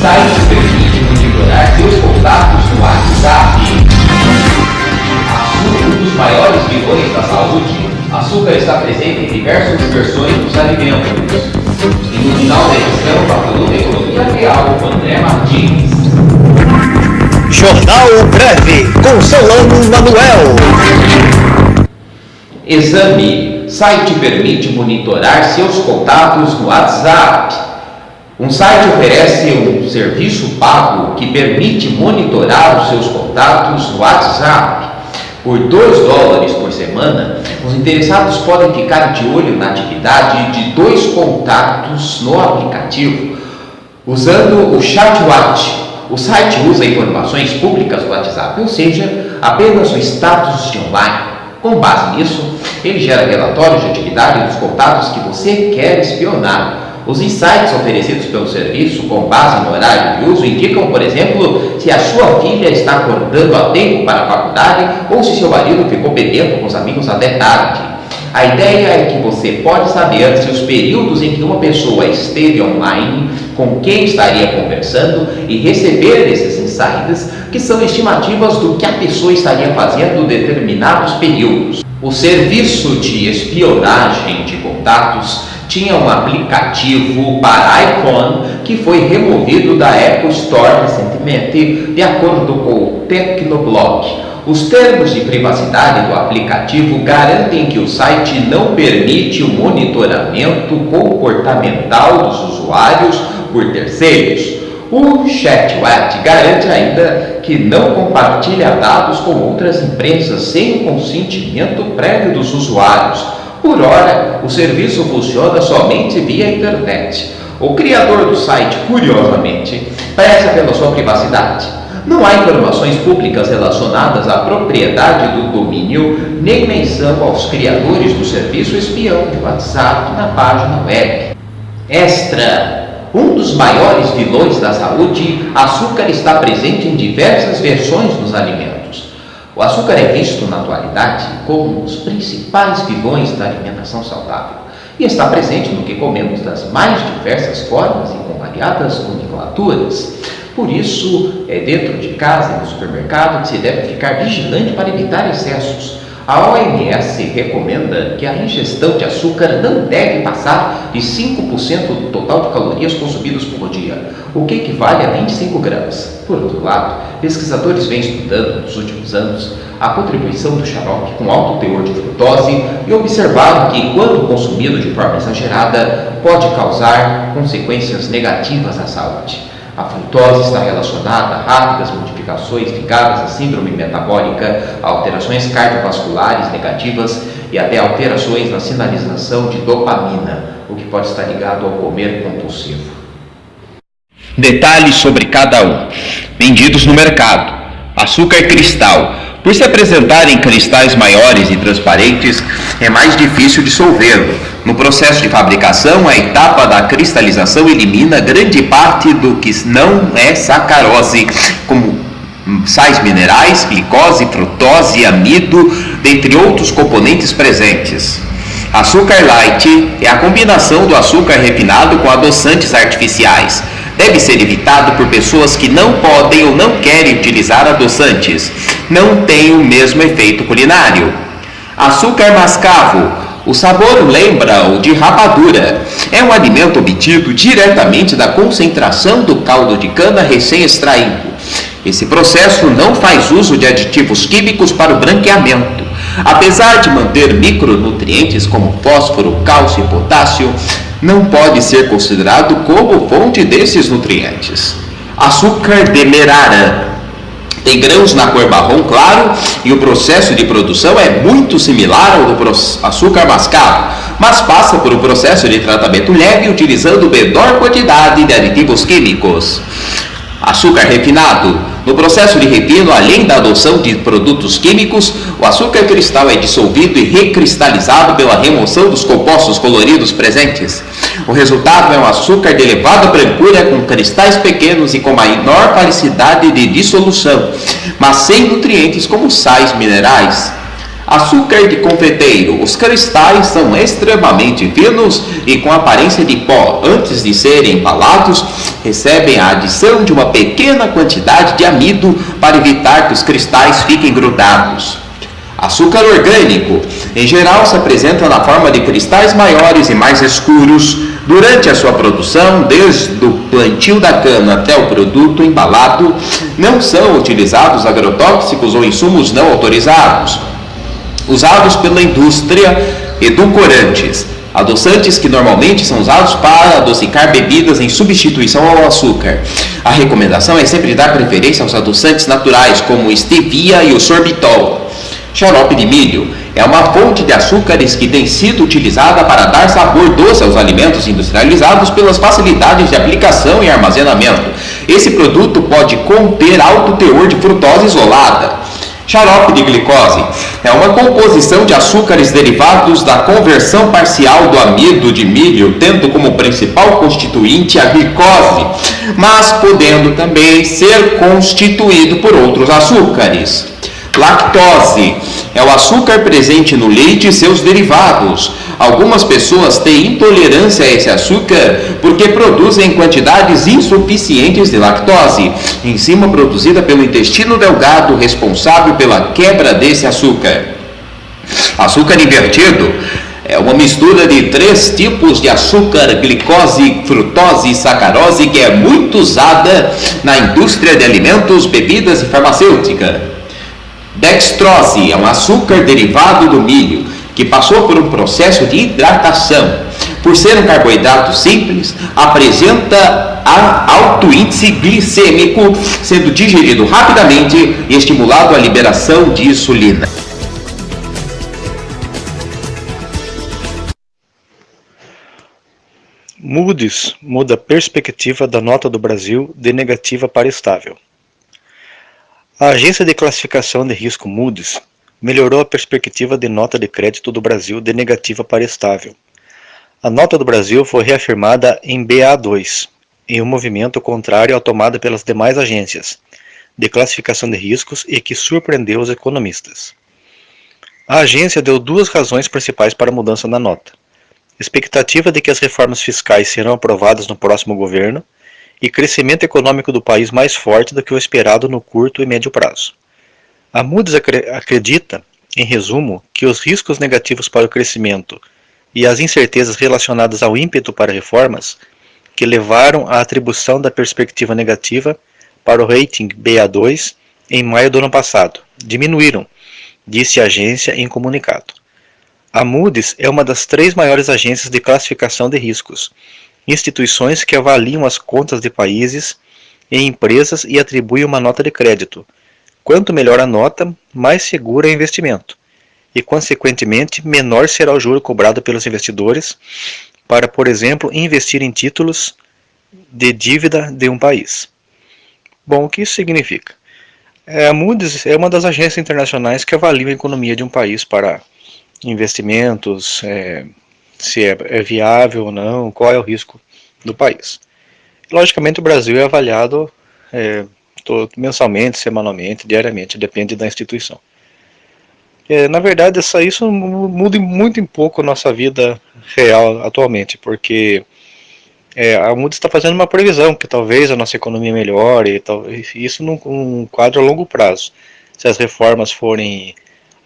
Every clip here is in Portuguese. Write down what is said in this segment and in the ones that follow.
site permite monitorar seus contatos no WhatsApp. Um dos maiores vilões da saúde, açúcar está presente em diversas versões dos alimentos. E no final da edição, falando da economia real, com André Martins. Jornal Breve, com Solano Manuel. Exame. Site permite monitorar seus contatos no WhatsApp. Um site oferece um serviço pago que permite monitorar os seus contatos no WhatsApp. Por $2 por semana, os interessados podem ficar de olho na atividade de 2 contatos no aplicativo, usando o ChatWatch. O site usa informações públicas do WhatsApp, ou seja, apenas o status de online. Com base nisso, ele gera relatórios de atividade dos contatos que você quer espionar. Os insights oferecidos pelo serviço com base no horário de uso indicam, por exemplo, se a sua filha está acordando a tempo para a faculdade ou se seu marido ficou bebendo com os amigos até tarde. A ideia é que você pode saber se os períodos em que uma pessoa esteve online, com quem estaria conversando e receber esses insights, que são estimativas do que a pessoa estaria fazendo em determinados períodos. O serviço de espionagem de contatos tinha um aplicativo para iPhone que foi removido da Apple Store recentemente, de acordo com o Tecnoblog. Os termos de privacidade do aplicativo garantem que o site não permite o monitoramento comportamental dos usuários por terceiros. O ChatWatch garante ainda que não compartilha dados com outras empresas sem o consentimento prévio dos usuários. Por hora, o serviço funciona somente via internet. O criador do site, curiosamente, preza pela sua privacidade. Não há informações públicas relacionadas à propriedade do domínio, nem menção aos criadores do serviço espião de WhatsApp na página web. Extra. Um dos maiores vilões da saúde, açúcar está presente em diversas versões dos alimentos. O açúcar é visto na atualidade como um dos principais vilões da alimentação saudável e está presente no que comemos das mais diversas formas e com variadas nomenclaturas. Por isso, é dentro de casa e no supermercado que se deve ficar vigilante para evitar excessos. A OMS recomenda que a ingestão de açúcar não deve passar de 5% do total de calorias consumidas por dia, o que equivale a 25 gramas. Por outro lado, pesquisadores vêm estudando nos últimos anos a contribuição do xarope com alto teor de frutose e observaram que, quando consumido de forma exagerada, pode causar consequências negativas à saúde. A frutose está relacionada a rápidas modificações ligadas à síndrome metabólica, a alterações cardiovasculares negativas e até alterações na sinalização de dopamina, o que pode estar ligado ao comer compulsivo. Detalhes sobre cada um. Vendidos no mercado. Açúcar cristal. Por se apresentar em cristais maiores e transparentes, é mais difícil dissolvê-lo. No processo de fabricação, a etapa da cristalização elimina grande parte do que não é sacarose, como sais minerais, glicose, frutose, amido, dentre outros componentes presentes. Açúcar light é a combinação do açúcar refinado com adoçantes artificiais. Deve ser evitado por pessoas que não podem ou não querem utilizar adoçantes. Não tem o mesmo efeito culinário. Açúcar mascavo. O sabor lembra o de rapadura. É um alimento obtido diretamente da concentração do caldo de cana recém-extraído. Esse processo não faz uso de aditivos químicos para o branqueamento. Apesar de manter micronutrientes como fósforo, cálcio e potássio, não pode ser considerado como fonte desses nutrientes. Açúcar demerara. Tem grãos na cor marrom claro e o processo de produção é muito similar ao do açúcar mascavo, mas passa por um processo de tratamento leve utilizando menor quantidade de aditivos químicos. Açúcar refinado. No processo de refino, além da adoção de produtos químicos, o açúcar cristal é dissolvido e recristalizado pela remoção dos compostos coloridos presentes. O resultado é um açúcar de elevada brancura com cristais pequenos e com menor falicidade de dissolução, mas sem nutrientes como sais minerais. Açúcar de confeiteiro. Os cristais são extremamente finos e com aparência de pó. Antes de serem embalados, recebem a adição de uma pequena quantidade de amido para evitar que os cristais fiquem grudados. Açúcar orgânico. Em geral, se apresenta na forma de cristais maiores e mais escuros. Durante a sua produção, desde o plantio da cana até o produto embalado, não são utilizados agrotóxicos ou insumos não autorizados usados pela indústria. Edulcorantes, adoçantes que normalmente são usados para adocicar bebidas em substituição ao açúcar. A recomendação é sempre dar preferência aos adoçantes naturais, como o stevia e o sorbitol. Xarope de milho é uma fonte de açúcares que tem sido utilizada para dar sabor doce aos alimentos industrializados pelas facilidades de aplicação e armazenamento. Esse produto pode conter alto teor de frutose isolada. Xarope de glicose é uma composição de açúcares derivados da conversão parcial do amido de milho, tendo como principal constituinte a glicose, mas podendo também ser constituído por outros açúcares. Lactose é o açúcar presente no leite e seus derivados. Algumas pessoas têm intolerância a esse açúcar porque produzem quantidades insuficientes de lactose, enzima produzida pelo intestino delgado responsável pela quebra desse açúcar. Açúcar invertido é uma mistura de 3 tipos de açúcar, glicose, frutose e sacarose, que é muito usada na indústria de alimentos, bebidas e farmacêutica. Dextrose é um açúcar derivado do milho, que passou por um processo de hidratação. Por ser um carboidrato simples, apresenta alto índice glicêmico, sendo digerido rapidamente e estimulado a liberação de insulina. Moody's muda a perspectiva da nota do Brasil de negativa para estável. A agência de classificação de risco Moody's melhorou a perspectiva de nota de crédito do Brasil de negativa para estável. A nota do Brasil foi reafirmada em Ba2, em um movimento contrário ao tomado pelas demais agências de classificação de riscos e que surpreendeu os economistas. A agência deu 2 razões principais para a mudança na nota: expectativa de que as reformas fiscais serão aprovadas no próximo governo e crescimento econômico do país mais forte do que o esperado no curto e médio prazo. A Moody's acredita, em resumo, que os riscos negativos para o crescimento e as incertezas relacionadas ao ímpeto para reformas que levaram à atribuição da perspectiva negativa para o rating Ba2 em maio do ano passado diminuíram, disse a agência em comunicado. A Moody's é uma das 3 maiores agências de classificação de riscos, instituições que avaliam as contas de países e empresas e atribuem uma nota de crédito. Quanto melhor a nota, mais seguro é o investimento, e consequentemente menor será o juro cobrado pelos investidores para, por exemplo, investir em títulos de dívida de um país. Bom, o que isso significa? A Moody's é uma das agências internacionais que avaliam a economia de um país para investimentos, se é viável ou não, qual é o risco do país. Logicamente o Brasil é avaliado mensalmente, semanalmente, diariamente, depende da instituição. Na verdade, isso muda muito em pouco a nossa vida real atualmente, porque a Moody's está fazendo uma previsão que talvez a nossa economia melhore, isso num quadro a longo prazo, se as reformas forem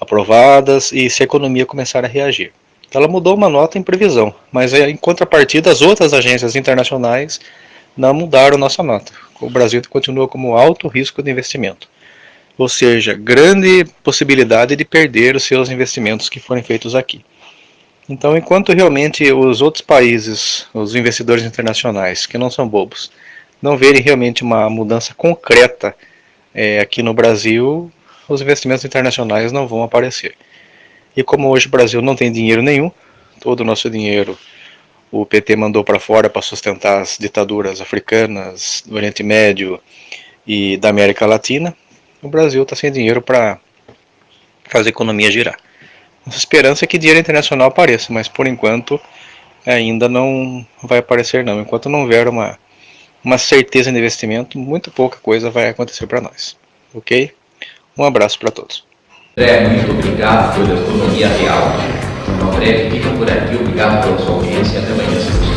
aprovadas e se a economia começar a reagir. Ela mudou uma nota em previsão, mas em contrapartida as outras agências internacionais não mudaram nossa nota. O Brasil continua como alto risco de investimento, ou seja, grande possibilidade de perder os seus investimentos que forem feitos aqui. Então, enquanto realmente os outros países, os investidores internacionais, que não são bobos, não verem realmente uma mudança concreta aqui no Brasil, os investimentos internacionais não vão aparecer. E como hoje o Brasil não tem dinheiro nenhum, todo o nosso dinheiro o PT mandou para fora para sustentar as ditaduras africanas, do Oriente Médio e da América Latina, o Brasil está sem dinheiro para fazer a economia girar. Nossa esperança é que dinheiro internacional apareça, mas por enquanto ainda não vai aparecer não. Enquanto não houver uma certeza de investimento, muito pouca coisa vai acontecer para nós. Ok? Um abraço para todos. André, muito obrigado pela economia real. O Nobreg fica por aqui, obrigado pela sua audiência e até amanhã, se